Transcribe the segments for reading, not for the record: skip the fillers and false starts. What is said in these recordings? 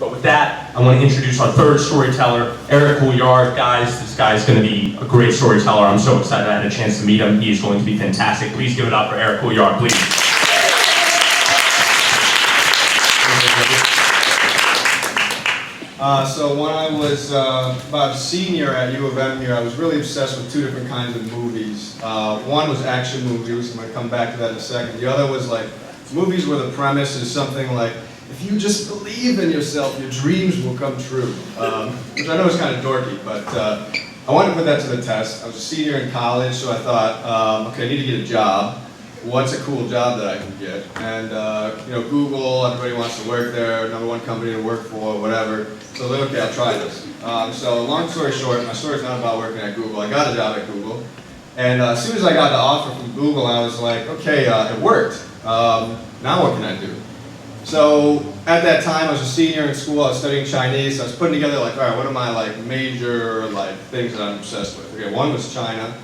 But with that, I want to introduce our third storyteller, Eric Couillard. Guys, this guy's going to be a great storyteller. I'm so excited I had a chance to meet him. He is going to be fantastic. Please give it up for Eric Couillard, please. So when I was about a senior at U of M here, I was really obsessed with two different kinds of movies. One was action movies, I'm going to come back to that in a second. The other was like movies where the premise is something like, if you just believe in yourself, your dreams will come true. Which I know is kind of dorky, but I wanted to put that to the test. I was a senior in college, so I thought, okay, I need to get a job. What's a cool job that I can get? And you know, Google, everybody wants to work there, #1 company to work for, whatever. So I was like, okay, I'll try this. So long story short, my story's not about working at Google. I got a job at Google. And as soon as I got the offer from Google, I was like, okay, it worked. Now what can I do? So at that time, I was a senior in school. I was studying Chinese. So I was putting together like, all right, what are my like major like things that I'm obsessed with? Okay, one was China.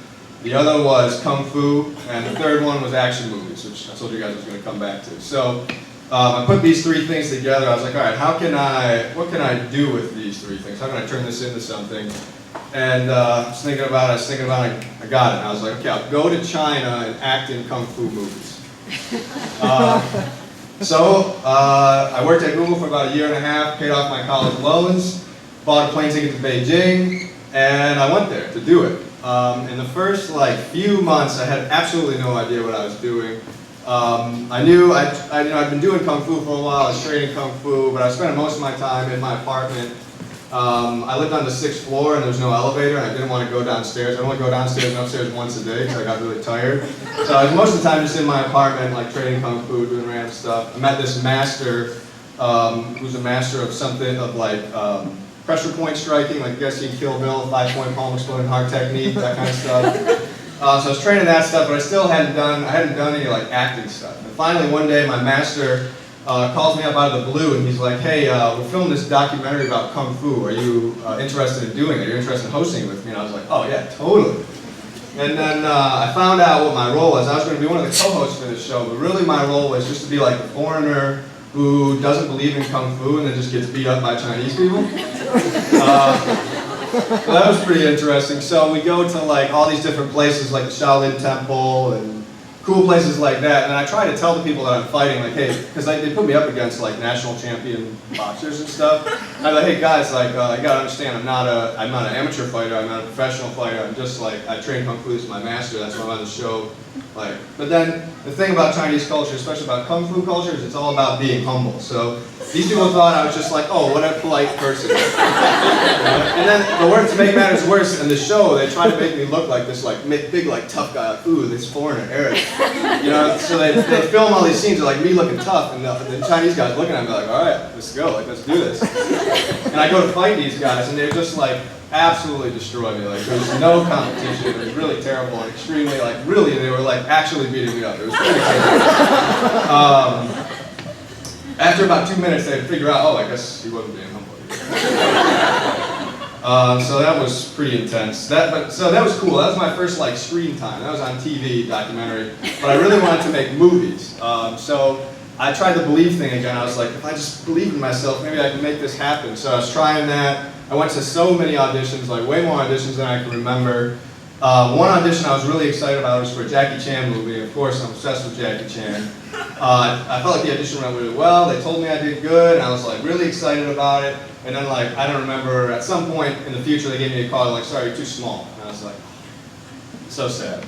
The other was Kung Fu, and the third one was action movies, which I told you guys I was going to come back to. So I put these three things together. I was like, all right, what can I do with these three things? How can I turn this into something? And I was thinking about it, I got it. And I was like, okay, I'll go to China and act in Kung Fu movies. So I worked at Google for about a year and a half, paid off my college loans, bought a plane ticket to Beijing, and I went there to do it. In the first like few months, I had absolutely no idea what I was doing. I knew I'd been doing Kung Fu for a while. I was training Kung Fu, but I spent most of my time in my apartment. I lived on the 6th floor, and there was no elevator, and I didn't want to go downstairs. I only go downstairs and upstairs once a day because I got really tired. So I was most of the time just in my apartment, like training Kung Fu, doing random stuff. I met this master, who's a master of something of like. Pressure point striking, like you guys seen Kill Bill, 5-point palm exploding heart technique, that kind of stuff. So I was training that stuff, but I hadn't done any like acting stuff. And finally one day my master calls me up out of the blue and he's like, hey, we're filming this documentary about Kung Fu. Are you interested in doing it? Are you interested in hosting it with me? And I was like, oh yeah, totally. And then I found out what my role was. I was going to be one of the co-hosts for this show, but really my role was just to be like the foreigner who doesn't believe in Kung Fu and then just gets beat up by Chinese people. So that was pretty interesting. So we go to like all these different places like the Shaolin Temple and cool places like that. And I try to tell the people that I'm fighting, like, hey, because they put me up against like national champion boxers and stuff. I'm like, hey guys, like, you gotta understand, I'm not an amateur fighter, I'm not a professional fighter. I'm just like, I train Kung Fu, this is my master, that's why I'm on the show. Like, but then the thing about Chinese culture, especially about Kung Fu culture, is it's all about being humble. So these people thought I was just like, oh, what a polite person. And then the word to make matters worse, in the show, they try to make me look like this like big, like tough guy, like, ooh, this foreigner, Eric. You know, so they film all these scenes of like me looking tough, and the Chinese guys looking at me like, all right, let's go, like let's do this. And I go to fight these guys, and they're just like absolutely destroy me. Like there was no competition. It was really terrible and extremely like really they were like actually beating me up. It was pretty terrible. After about 2 minutes, they'd figure out, oh, I guess he wasn't being humble. So that was pretty intense. So that was cool. That was my first like screen time. That was on TV documentary. But I really wanted to make movies. So I tried the believe thing again. I was like, if I just believe in myself, maybe I can make this happen. So I was trying that. I went to so many auditions, like way more auditions than I can remember. One audition I was really excited about was for a Jackie Chan movie. Of course, I'm obsessed with Jackie Chan. I felt like the audition went really well. They told me I did good, and I was like really excited about it. And then like, I don't remember, at some point in the future, they gave me a call, like, sorry, you're too small. And I was like, so sad.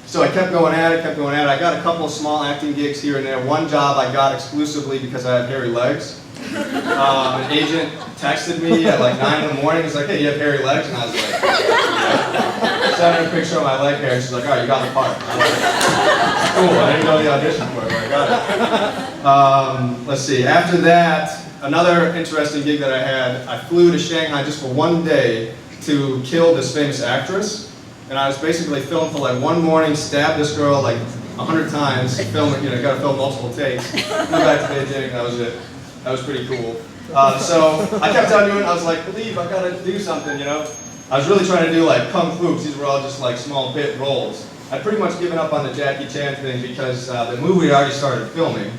So I kept going at it. I got a couple of small acting gigs here and there. One job I got exclusively because I have hairy legs. An agent texted me at like 9 in the morning. He's like, hey, you have hairy legs? And I was like, yeah. Sent her a picture of my leg hair. She's like, all right, you got the part. I was like, cool, I didn't know the audition for it, but I got it. Let's see, after that, another interesting gig that I had, I flew to Shanghai just for one day to kill this famous actress. And I was basically filmed for like one morning, stabbed this girl like 100 times, filming, got to film multiple takes. Flew back to Beijing, that was it. That was pretty cool. So I kept on doing it. I was like, believe I gotta do something, I was really trying to do like Kung Fu, because these were all just like small bit roles. I'd pretty much given up on the Jackie Chan thing because the movie had already started filming.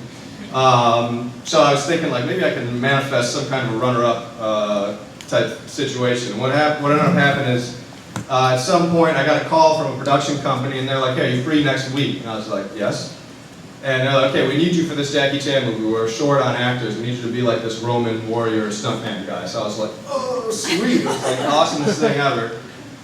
So I was thinking like maybe I can manifest some kind of a runner-up type situation. What ended up happening is at some point I got a call from a production company and they're like, hey, are you free next week? And I was like, yes. And they're like, okay, we need you for this Jackie Chan movie. We're short on actors. We need you to be like this Roman warrior Stunt Man guy. So I was like, oh, sweet. It was like the awesomest thing ever.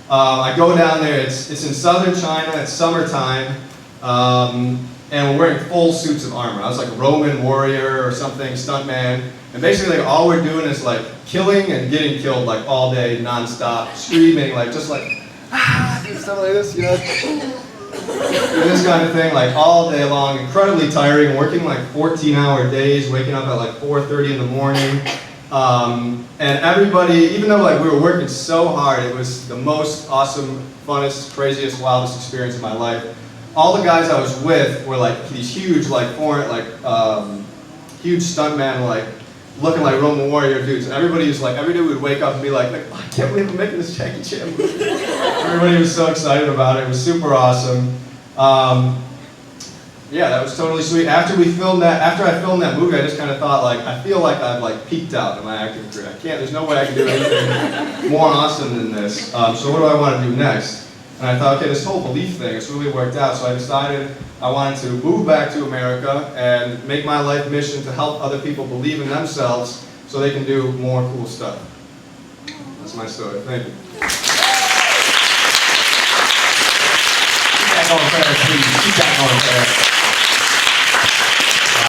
I go down there. It's in southern China. It's summertime. And we're wearing full suits of armor. I was like a Roman warrior or something, Stunt Man. And basically all we're doing is like killing and getting killed like all day, nonstop, screaming, like just like, stuff like this, you know? This kind of thing, like all day long, incredibly tiring, working like 14-hour days, waking up at like 4:30 in the morning. And everybody, even though like we were working so hard, it was the most awesome, funnest, craziest, wildest experience of my life. All the guys I was with were like these huge, like foreign, like huge stuntman, like looking like Roman warrior dudes. And everybody was like, every day we'd wake up and be like, oh, I can't believe I'm making this Jackie Chan movie. Everybody was so excited about it. It was super awesome. Yeah, that was totally sweet. After I filmed that movie, I just kind of thought like, I feel like I've like peaked out in my acting career. There's no way I can do anything more awesome than this. So what do I want to do next? And I thought, okay, this whole belief thing, it's really worked out. So I decided I wanted to move back to America and make my life mission to help other people believe in themselves so they can do more cool stuff. That's my story. Thank you. Keep that going, Claire, please. Keep that going, Claire.